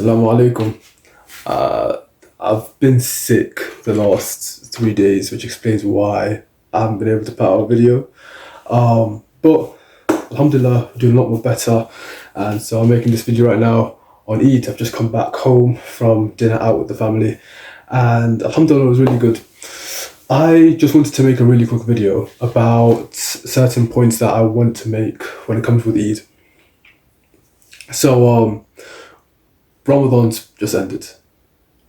Assalamu alaikum. I've been sick the last 3 days, which explains why I haven't been able to put out a video. But Alhamdulillah, doing a lot more better. And so I'm making this video right now on Eid. I've just come back home from dinner out with the family. And Alhamdulillah, it was really good. I just wanted to make a really quick video about certain points that I want to make when it comes with Eid. So, Ramadan's just ended.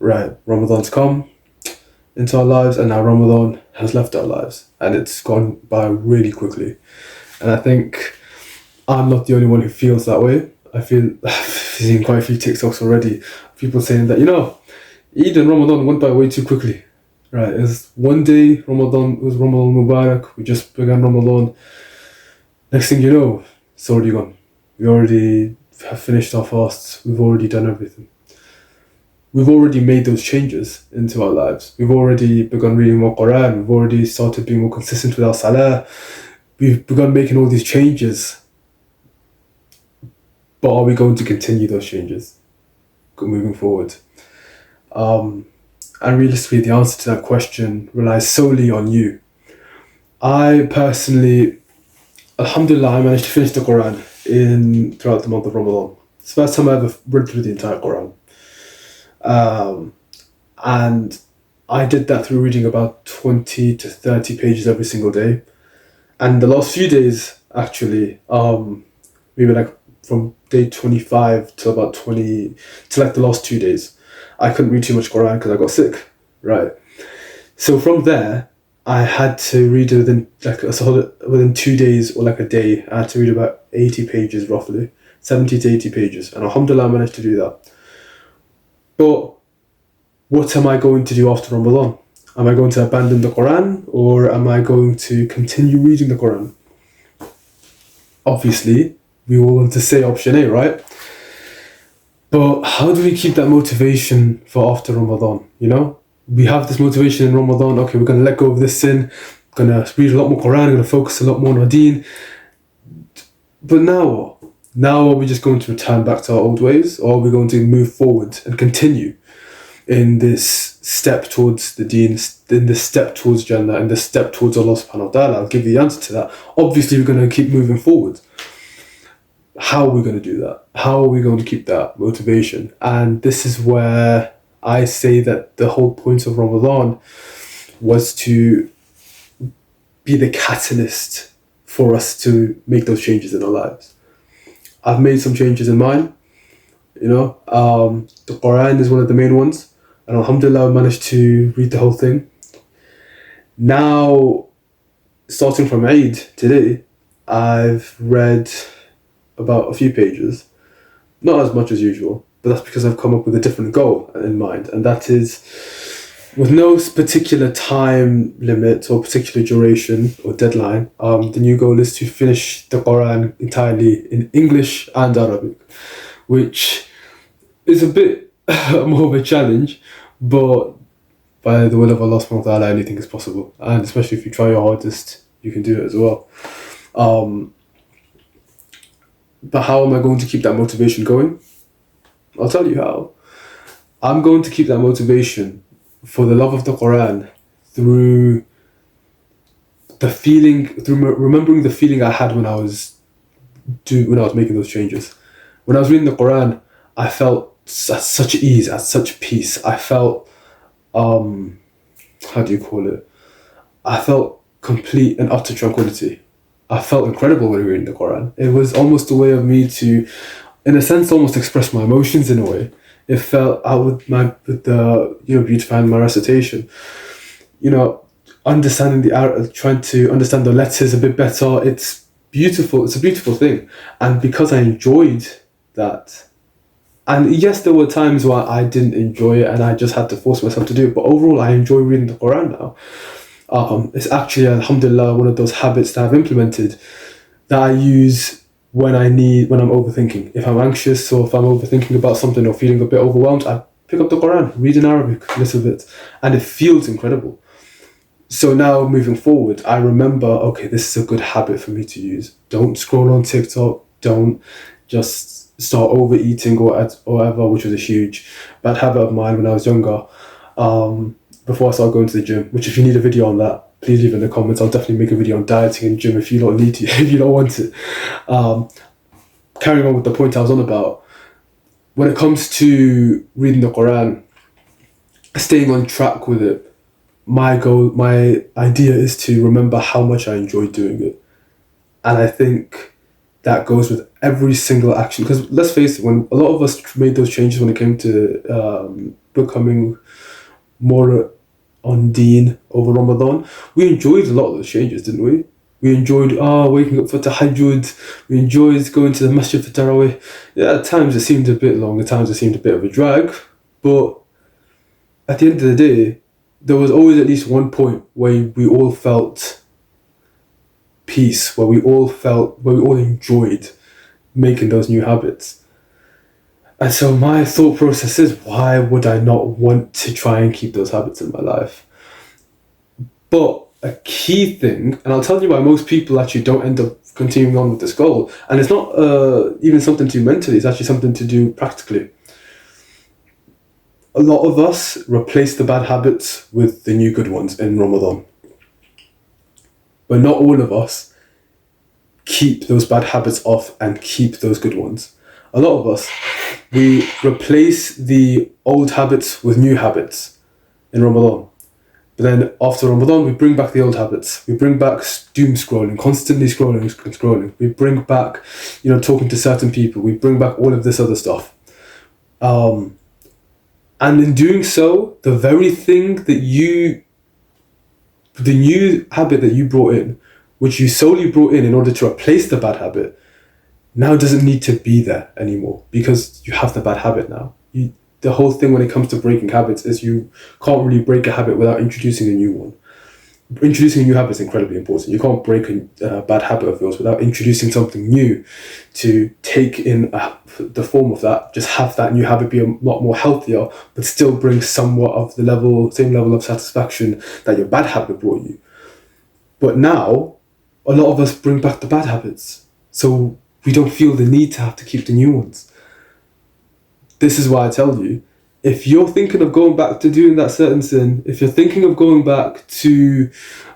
Right, Ramadan's come into our lives and now Ramadan has left our lives and it's gone by really quickly. And I think I'm not the only one who feels that way. I've seen quite a few TikToks already, people saying that, Eid and Ramadan went by way too quickly. Right, it's one day, Ramadan, it was Ramadan Mubarak, we just began Ramadan. Next thing you know, it's already gone. We already have finished our fasts, we've already done everything. We've already made those changes into our lives. We've already begun reading more Quran, we've already started being more consistent with our salah, we've begun making all these changes. But are we going to continue those changes moving forward? And realistically, the answer to that question relies solely on you. I personally, Alhamdulillah, I managed to finish the Quran throughout the month of Ramadan. It's the first time I ever read through the entire Quran. And I did that through reading about 20 to 30 pages every single day. And the last few days, actually, maybe like from day 25 to about 20, to like the last 2 days, I couldn't read too much Quran because I got sick, right? So from there, I had to read within 2 days or like a day, I had to read about 80 pages roughly, 70 to 80 pages. And Alhamdulillah, I managed to do that. But what am I going to do after Ramadan? Am I going to abandon the Quran or am I going to continue reading the Quran? Obviously, we all want to say option A, right? But how do we keep that motivation for after Ramadan? We have this motivation in Ramadan, okay, we're going to let go of this sin, going to read a lot more Quran, going to focus a lot more on our deen. But now what? Now are we just going to return back to our old ways, or are we going to move forward and continue in this step towards the deen, in this step towards Jannah, in this step towards Allah subhanahu wa ta'ala? I'll give you the answer to that. Obviously, we're going to keep moving forward. How are we going to do that? How are we going to keep that motivation? And this is where I say that the whole point of Ramadan was to be the catalyst for us to make those changes in our lives. I've made some changes in mine. The Quran is one of the main ones. And Alhamdulillah, I managed to read the whole thing. Now, starting from Eid today, I've read about a few pages, not as much as usual, but that's because I've come up with a different goal in mind, and that is, with no particular time limit or particular duration or deadline, the new goal is to finish the Quran entirely in English and Arabic, which is a bit more of a challenge, but by the will of Allah subhanahu wa ta'ala, anything is possible, and especially if you try your hardest, you can do it as well. But how am I going to keep that motivation going? I'll tell you how. I'm going to keep that motivation for the love of the Quran through remembering the feeling I had when I was making those changes. When I was reading the Quran, I felt at such ease, at such peace. I felt, how do you call it? I felt complete and utter tranquility. I felt incredible when reading the Quran. It was almost a way of me to, in a sense, almost express my emotions in a way. It felt out with the beautifying my recitation. Understanding trying to understand the letters a bit better. It's beautiful. It's a beautiful thing, and because I enjoyed that, and yes, there were times where I didn't enjoy it, and I just had to force myself to do it. But overall, I enjoy reading the Quran now. It's actually, alhamdulillah, one of those habits that I've implemented that I use when I'm overthinking. If I'm anxious or if I'm overthinking about something or feeling a bit overwhelmed, I pick up the Quran, read in Arabic a little bit, and it feels incredible. So now moving forward, I remember, okay, this is a good habit for me to use. Don't scroll on TikTok. Don't just start overeating or whatever, which was a huge bad habit of mine when I was younger. Before I started going to the gym, which if you need a video on that, please leave in the comments. I'll definitely make a video on dieting and gym if you don't need to, if you don't want to. Carrying on with the point I was on about, when it comes to reading the Quran, staying on track with it, my idea is to remember how much I enjoy doing it. And I think that goes with every single action. Because let's face it, when a lot of us made those changes when it came to becoming more on deen over Ramadan, we enjoyed a lot of those changes, didn't we? We enjoyed waking up for tahajjud. We enjoyed going to the masjid for tarawih. Yeah, at times it seemed a bit long, at times it seemed a bit of a drag. But at the end of the day, there was always at least one point where we all felt peace, where we all enjoyed making those new habits. And so my thought process is, why would I not want to try and keep those habits in my life? But a key thing, and I'll tell you why most people actually don't end up continuing on with this goal, and it's not even something to do mentally, it's actually something to do practically. A lot of us replace the bad habits with the new good ones in Ramadan. But not all of us keep those bad habits off and keep those good ones. A lot of us, we replace the old habits with new habits in Ramadan. But then after Ramadan, we bring back the old habits. We bring back doom scrolling, constantly scrolling. We bring back, talking to certain people. We bring back all of this other stuff. And in doing so, the very thing the new habit that you brought in, which you solely brought in order to replace the bad habit, now doesn't need to be there anymore because you have the bad habit now. The whole thing when it comes to breaking habits is you can't really break a habit without introducing a new one. Introducing a new habit is incredibly important. You can't break a bad habit of yours without introducing something new to take in the form of that. Just have that new habit be a lot more healthier, but still bring somewhat of the same level of satisfaction that your bad habit brought you. But now, a lot of us bring back the bad habits, so we don't feel the need to have to keep the new ones. This is why I tell you, if you're thinking of going back to doing that certain sin, if you're thinking of going back to,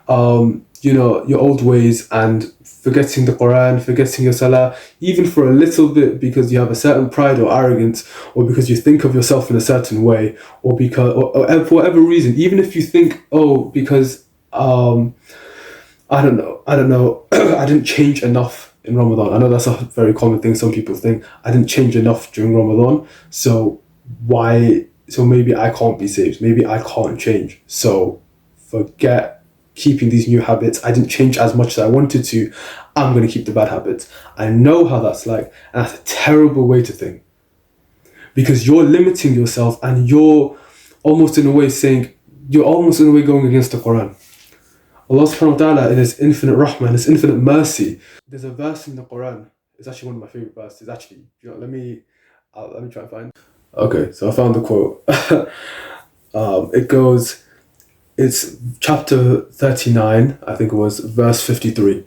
your old ways and forgetting the Quran, forgetting your Salah, even for a little bit because you have a certain pride or arrogance, or because you think of yourself in a certain way, or because, or for whatever reason, even if you think, because, I don't know, I didn't change enough in Ramadan. I know that's a very common thing some people think. I didn't change enough during Ramadan, so maybe I can't be saved, maybe I can't change, so forget keeping these new habits. I didn't change as much as I wanted to, I'm going to keep the bad habits. I know how that's like, and that's a terrible way to think, because you're limiting yourself and you're almost in a way going against the Quran. Allah subhanahu wa ta'ala, in His infinite rahmah, His infinite mercy, there's a verse in the Quran, it's actually one of my favorite verses, actually. Let me try and find. Okay, so I found the quote. It goes, it's chapter 39, I think it was, verse 53.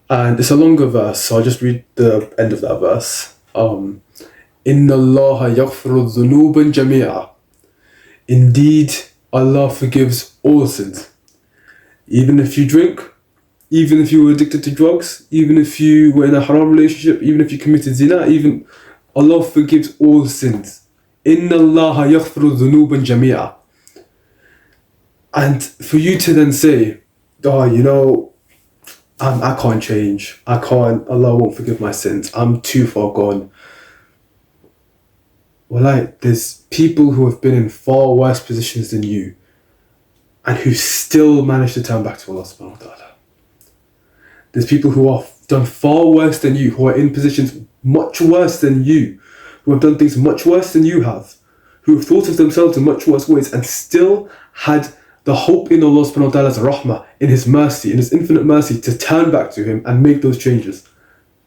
And it's a longer verse, so I'll just read the end of that verse. Inna Allaha yaghfiru dhunuban jami'a. Indeed, Allah forgives all sins. Even if you drink, even if you were addicted to drugs, even if you were in a haram relationship, even if you committed zina, even Allah forgives all sins. Inna Allaha yaghfiru dhunuban jami'a. And for you to then say, I can't change. Allah won't forgive my sins. I'm too far gone. Well, there's people who have been in far worse positions than you and who still manage to turn back to Allah subhanahu wa ta'ala. There's people who have done far worse than you, who are in positions much worse than you, who have done things much worse than you have, who have thought of themselves in much worse ways and still had the hope in Allah subhanahu wa ta'ala's rahmah, in His mercy, in His infinite mercy, to turn back to Him and make those changes.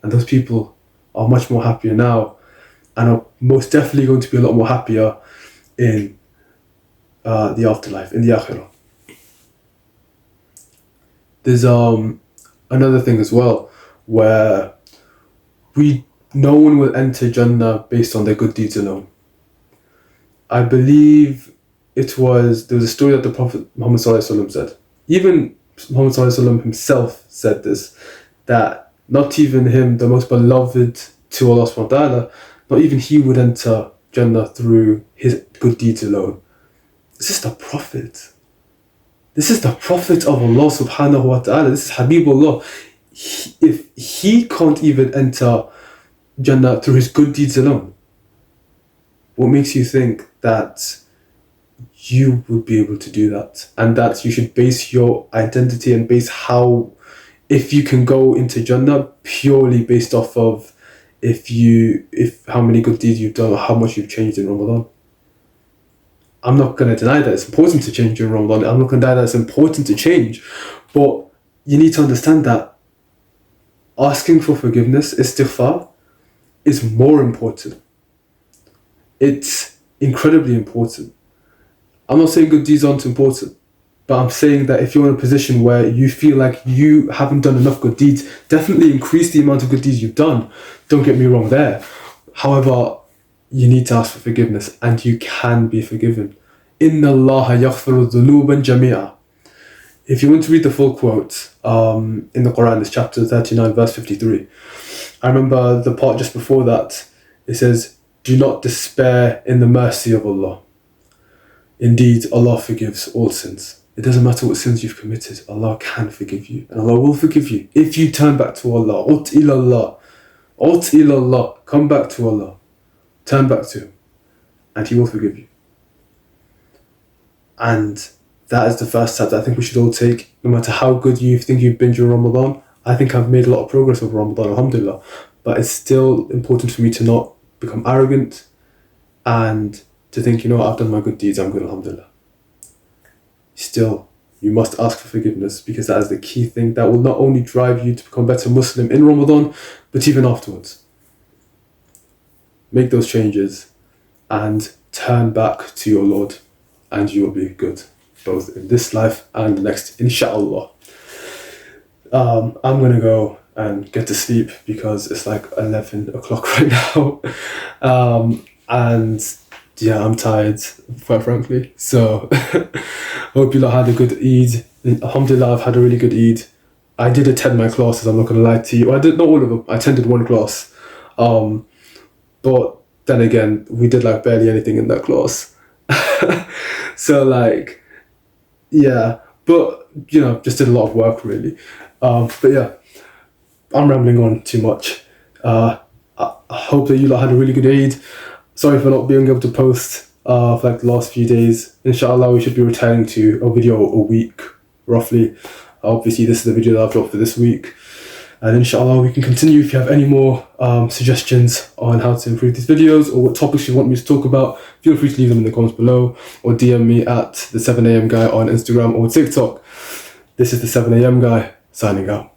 And those people are much more happier now and are most definitely going to be a lot more happier in the afterlife, in the akhirah. There's another thing as well, where we no one will enter Jannah based on their good deeds alone. I believe there was a story that the Prophet Muhammad ﷺ said. Even Muhammad ﷺ himself said this, that not even him, the most beloved to Allah subhanahu wa ta'ala, not even he would enter Jannah through his good deeds alone. This is the Prophet. This is the Prophet of Allah subhanahu wa ta'ala. This is Habibullah. If he can't even enter Jannah through his good deeds alone, what makes you think that you would be able to do that? And that you should base your identity and base if you can go into Jannah purely based off of if how many good deeds you've done or how much you've changed in Ramadan. I'm not going to deny that it's important to change in Ramadan. I'm not going to deny that it's important to change. But you need to understand that asking for forgiveness, istighfar, is more important. It's incredibly important. I'm not saying good deeds aren't important, but I'm saying that if you're in a position where you feel like you haven't done enough good deeds, definitely increase the amount of good deeds you've done. Don't get me wrong there. However, you need to ask for forgiveness, and you can be forgiven. Inna Allah yaghfiru dhunuban jami'a. If you want to read the full quote, in the Quran, it's chapter 39, verse 53. I remember the part just before that. It says, "Do not despair in the mercy of Allah. Indeed, Allah forgives all sins." It doesn't matter what sins you've committed, Allah can forgive you. And Allah will forgive you if you turn back to Allah. Ut ilallah. Ut ilallah. Come back to Allah. Turn back to Him. And He will forgive you. And that is the first step that I think we should all take. No matter how good you think you've been during Ramadan, I think I've made a lot of progress over Ramadan, alhamdulillah. But it's still important for me to not become arrogant and to think, I've done my good deeds, I'm good, alhamdulillah. Still, you must ask for forgiveness, because that is the key thing that will not only drive you to become a better Muslim in Ramadan, but even afterwards. Make those changes and turn back to your Lord, and you will be good, both in this life and the next, inshallah. I'm going to go and get to sleep because it's like 11 o'clock right now. And yeah, I'm tired, quite frankly. So, hope you lot had a good Eid. Alhamdulillah, I've had a really good Eid. I did attend my classes, I'm not going to lie to you. I did not all of them. I attended one class. But then again, we did like barely anything in that class. So yeah. But, just did a lot of work really. But yeah, I'm rambling on too much. I hope that you lot had a really good Eid. Sorry for not being able to post for the last few days. Inshallah, we should be returning to a video a week, roughly. Obviously, this is the video that I've dropped for this week. And inshallah, we can continue. If you have any more suggestions on how to improve these videos or what topics you want me to talk about, feel free to leave them in the comments below or DM me at the 7am guy on Instagram or TikTok. This is the 7am guy, signing out.